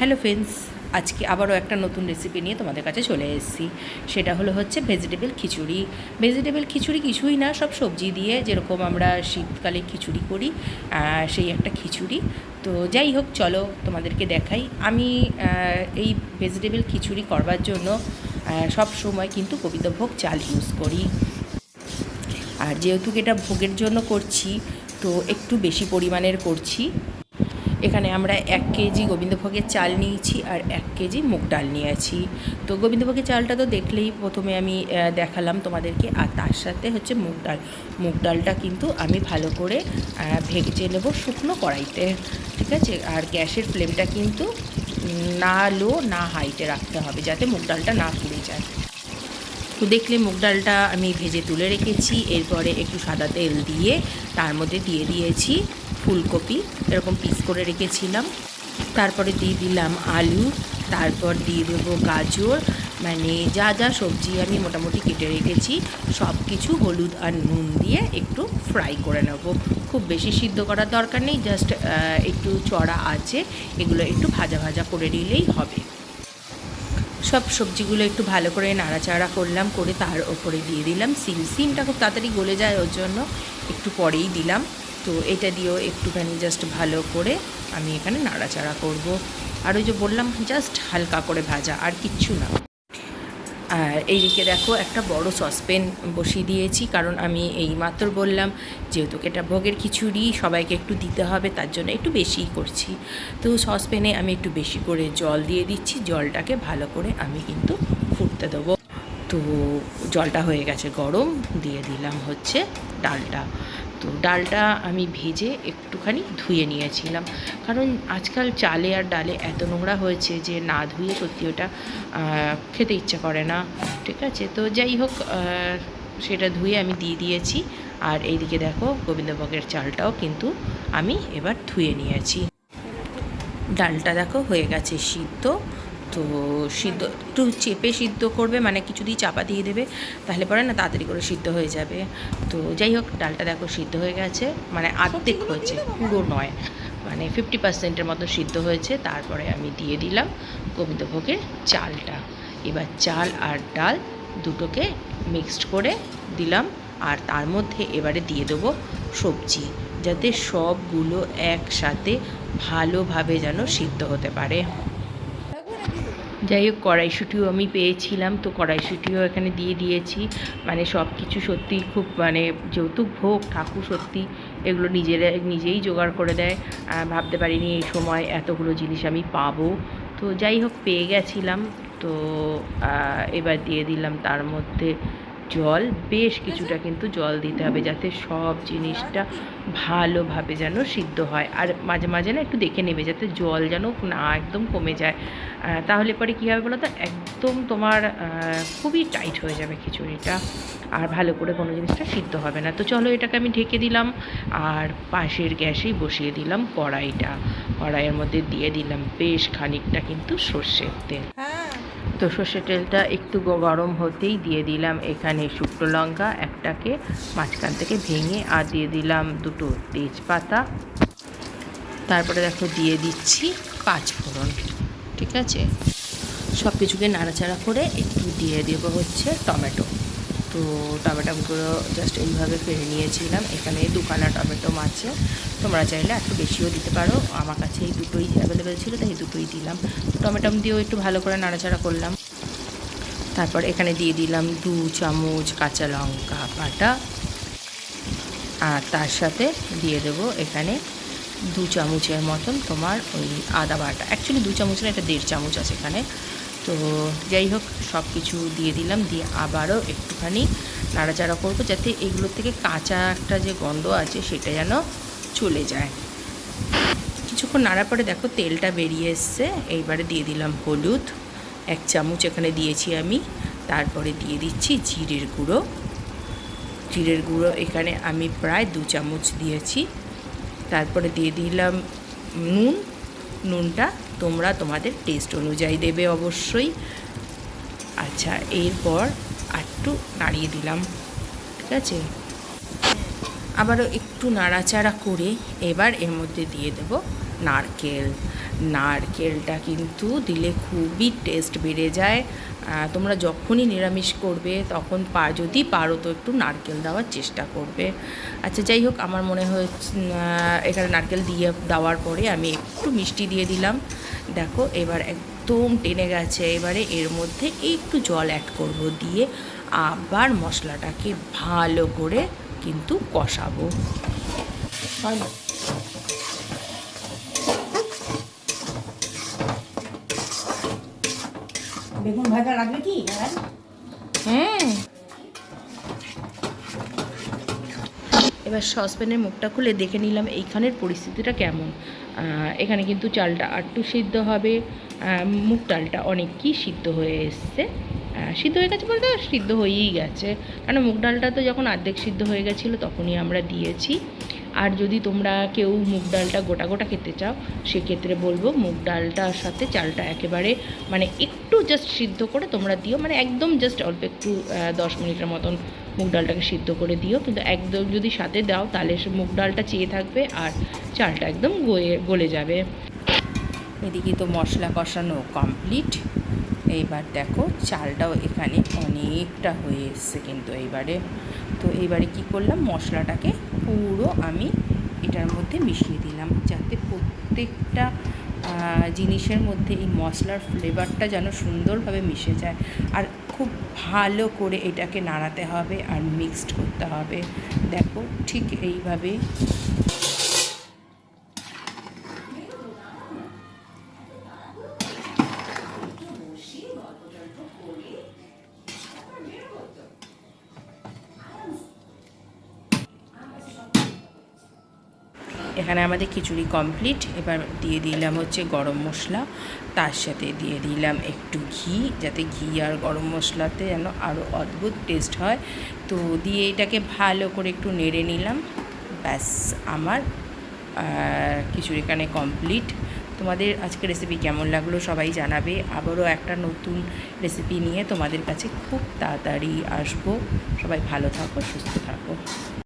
Hello friends, আজকে আবারও একটা নতুন রেসিপি নিয়ে তোমাদের কাছে চলে এসেছি। সেটা হচ্ছে ভেজিটেবল খিচুড়ি। ভেজিটেবল খিচুড়ি কিছুই না, সব সবজি দিয়ে যেরকম আমরা শীতকালে খিচুড়ি করি সেই একটা খিচুড়ি। তো যাই হোক, চলো তোমাদেরকে দেখাই। আমি এই ভেজিটেবল খিচুড়ি করবার জন্য সব সময় কিন্তু গোবিন্দভোগ চাল ইউজ করি। আর যেহেতু এটা ভোগের জন্য করছি, তো একটু বেশি পরিমাণের করছি। এখানে আমরা 1 কেজি গোবিন্দভোগের চাল নিয়েছি আর 1 কেজি মুগ ডাল নিয়েছি। তো গোবিন্দভোগের চালটা তো দেখলেই প্রথমে আমি দেখালাম তোমাদেরকে, আর তার সাথে হচ্ছে মুগ ডাল। মুগ ডালটা কিন্তু আমি ভালো করে ভেজে নেব শুকনো কড়াইতে, ঠিক আছে। আর গ্যাসের ফ্লেমটা কিন্তু না লো না হাইতে রাখতে হবে, যাতে মুগ ডালটা না পুড়ে যায়। তো দেখলে মুগ ডালটা আমি ভেজে তুলে রেখেছি। এরপরে একটু সাদা তেল দিয়ে তার মধ্যে দিয়ে দিয়েছি ফুলকপি, এরকম পিস করে রেখেছিলাম। তারপরে দিয়ে দিলাম আলু, তারপর দিয়ে দেবো গাজর, মানে যা যা সবজি আমি মোটামুটি কেটে রেখেছি সব কিছু হলুদ আর নুন দিয়ে একটু ফ্রাই করে নেব। খুব বেশি সিদ্ধ করার দরকার নেই, জাস্ট একটু চড়া আছে, এগুলো একটু ভাজা ভাজা করে নিলেই হবে। সব সবজিগুলো একটু ভালো করে নাড়াচাড়া করলাম, করে তার ওপরে দিয়ে দিলাম সিমটা খুব তাড়াতাড়ি গলে যায়, ওর জন্য একটু পরেই দিলাম। তো এটা দিয়েও একটুখানি জাস্ট ভালো করে আমি এখানে নাড়াচাড়া করব। আর ওই যে বললাম, জাস্ট হালকা করে ভাজা, আর কিচ্ছু না। আর এইদিকে দেখো, একটা বড় সসপ্যান বসিয়ে দিয়েছি, কারণ আমি এইমাত্র বললাম যেহেতু এটা ভোগের খিচুড়ি সবাইকে একটু দিতে হবে, তার জন্য একটু বেশিই করছি। তো সসপ্যানে আমি একটু বেশি করে জল দিয়ে দিচ্ছি, জলটাকে ভালো করে আমি কিন্তু ফুটতে দেবো। তো জলটা হয়ে গেছে গরম, দিয়ে দিলাম হচ্ছে ডালটা। তো ডালটা আমি ভেজে একটুখানি ধুয়ে নিয়েছিলাম, কারণ আজকাল চালে আর ডালে এত নোংরা হয়েছে যে না ধুয়ে সত্যি ওটা খেতে ইচ্ছা করে না, ঠিক আছে। তো যাই হোক, সেটা ধুয়ে আমি দিয়ে দিয়েছি। আর এইদিকে দেখো, গোবিন্দভোগের চালটাও কিন্তু আমি এবার ধুয়ে নিয়েছি। ডালটা দেখো হয়ে গেছে সিদ্ধ। তো সিদ্ধ একটু চেপে সিদ্ধ করবে, মানে কিছু দিয়ে চাপা দিয়ে দেবে, তাহলে পরে না তাড়াতাড়ি করে সিদ্ধ হয়ে যাবে। তো যাই হোক, ডালটা দেখো সিদ্ধ হয়ে গেছে, মানে অর্ধেক হয়েছে, পুরো নয়, মানে 50% মতো সিদ্ধ হয়েছে। তারপরে আমি দিয়ে দিলাম গোবিন্দভোগের চালটা। এবার চাল আর ডাল দুটোকে মিক্সড করে দিলাম, আর তার মধ্যে এবারে দিয়ে দেবো সবজি, যাতে সবগুলো একসাথে ভালোভাবে যেন সিদ্ধ হতে পারে। যাই হোক, কড়াইশুঁটিও আমি পেয়েছিলাম, তো কড়াইশুঁটিও এখানে দিয়ে দিয়েছি। মানে সব কিছু সত্যিই খুব, মানে যেহেতু ভোগ ঠাকুর সত্যি এগুলো নিজেই জোগাড় করে দেয়। ভাবতে পারিনি এই সময় এতগুলো জিনিস আমি পাবো। তো যাই হোক, পেয়ে গেছিলাম। তো এবার দিয়ে দিলাম তার মধ্যে জল, বেশ কিছুটা কিন্তু জল দিতে হবে, যাতে সব জিনিসটা ভালোভাবে যেন সিদ্ধ হয়। আর মাঝে মাঝে না একটু দেখে নেবে যাতে জল যেন না একদম কমে যায়, তাহলে পরে কী হবে বলো তো, একদম তোমার খুবই টাইট হয়ে যাবে খিচুড়িটা, আর ভালো করে কোনো জিনিসটা সিদ্ধ হবে না। তো চলো, এটাকে আমি ঢেকে দিলাম, আর পাশের গ্যাসেই বসিয়ে দিলাম কড়াইটা। কড়াইয়ের মধ্যে দিয়ে দিলাম বেশ খানিকটা কিন্তু সর্ষের তেল। তো সর্ষের তেলটা একটু গরম হতেই দিয়ে দিলাম এখানে শুকনো লঙ্কা একটাকে মাঝখান থেকে ভেঙে, আর দিয়ে দিলাম 2টো তেজপাতা। তারপরে দেখো দিয়ে দিচ্ছি 5 ফোড়ন, ঠিক আছে। সব কিছুকে নাড়াচাড়া করে একটু দিয়ে দেবো হচ্ছে টমেটো। তো টমেটোগুলো জাস্ট এইভাবে ফেলে নিয়েছিলাম, এখানে 2খানা টমেটো আছে, তোমরা চাইলে একটু বেশিও দিতে পারো। আমার কাছে এই দুটোই অ্যাভেলেবেল ছিল, তাই দুটোই দিলাম। টমেটো দিয়েও একটু ভালো করে নাড়াচাড়া করলাম। তারপর এখানে দিয়ে দিলাম 2 চামচ কাঁচা লঙ্কা বাটা, আর তার সাথে দিয়ে দেবো এখানে 2 চামচের মতন তোমার ওই আদা বাটা। অ্যাকচুয়ালি 2 চামচ না, এটা 1.5 চামচ আছে এখানে। তো যাই হোক, সব কিছু দিয়ে দিলাম, দিয়ে আবারও একটুখানি নাড়াচাড়া করবো, যাতে এগুলোর থেকে কাঁচা একটা যে গন্ধ আছে সেটা যেন চলে যায়। কিছুক্ষণ নাড়ার পরে দেখো তেলটা বেরিয়ে এসছে। এইবারে দিয়ে দিলাম হলুদ, 1 চামচ এখানে দিয়েছি আমি। তারপরে দিয়ে দিচ্ছি জিরের গুঁড়ো। জিরের গুঁড়ো এখানে আমি প্রায় 2 চামচ দিয়েছি। তারপরে দিয়ে দিলাম নুনটা তোমরা তোমাদের টেস্ট অনুযায়ী দেবে অবশ্যই। আচ্ছা, এরপর একটু নাড়িয়ে দিলাম, ঠিক আছে। আবারও একটু নাড়াচাড়া করে এবার এর মধ্যে দিয়ে দেব নারকেলটা কিন্তু দিলে খুবই টেস্ট বেড়ে যায়। তোমরা যখনই নিরামিষ করবে তখন যদি পারো তো একটু নারকেল দেওয়ার চেষ্টা করবে। আচ্ছা, যাই হোক, আমার মনে হচ্ছে এখানে নারকেল দিয়ে দেওয়ার পরে আমি একটু মিষ্টি দিয়ে দিলাম। দেখো এবার একদম টেনে গেছে। এবারে এর মধ্যে একটু জল অ্যাড করব, দিয়ে আবার মশলাটাকে ভালো করে কিন্তু কষাবো। বেগুন ভাজা লাগবে কি? হ্যাঁ, এবার সসপ্যানের মুখটা খুলে দেখে নিলাম এইখানের পরিস্থিতিটা কেমন। এখানে কিন্তু চালটা আটটু সিদ্ধ হবে, মুগ ডালটা অনেকই সিদ্ধ হয়ে এসছে। সিদ্ধ হয়ে গেছে বলতে সিদ্ধ হয়েই গেছে, কারণ মুগ ডালটা তো যখন অর্ধেক সিদ্ধ হয়ে গেছিলো তখনই আমরা দিয়েছি। আর যদি তোমরা কেউ মুগ ডালটা গোটা গোটা খেতে চাও সেক্ষেত্রে বলবো মুগ ডালটার সাথে চালটা একেবারে মানে একটু জাস্ট সিদ্ধ করে তোমরা দিও, মানে একদম জাস্ট অল্প একটু 10 মিনিটের মতন মুগ ডালটাকে সিদ্ধ করে দিও। কিন্তু একদম যদি সাথে দাও তাহলে মুগ ডালটা চেয়ে থাকবে আর চালটা একদম গলে যাবে। এদিকে তো মশলা কষানো কমপ্লিট। এইবার দেখো চালটাও এখানে অনেকটা হয়ে এসছে কিন্তু এইবারে কী করলাম, মশলাটাকে পুরো আমি এটার মধ্যে মিশিয়ে দিলাম, যাতে প্রত্যেকটা জিনিসের মধ্যে এই মশলার ফ্লেভারটা যেন সুন্দরভাবে মিশে যায়। আর খুব ভালো করে এটাকে নাড়াতে হবে আর মিক্সড করতে হবে। দেখো ঠিক এইভাবে এখানে আমাদের খিচুড়ি কমপ্লিট। এবার দিয়ে দিলাম হচ্ছে গরম মশলা, তার সাথে দিয়ে দিলাম একটু ঘি, যাতে ঘি আর গরম মশলাতে যেন আরও অদ্ভুত টেস্ট হয়। তো দিয়ে এটাকে ভালো করে একটু নেড়ে নিলাম। ব্যাস, আমার খিচুড়ি এখানে কমপ্লিট। তোমাদের আজকে রেসিপি কেমন লাগলো সবাই জানাবে। আবারও একটা নতুন রেসিপি নিয়ে তোমাদের কাছে খুব তাড়াতাড়ি আসবো। সবাই ভালো থাকো, সুস্থ থাকো।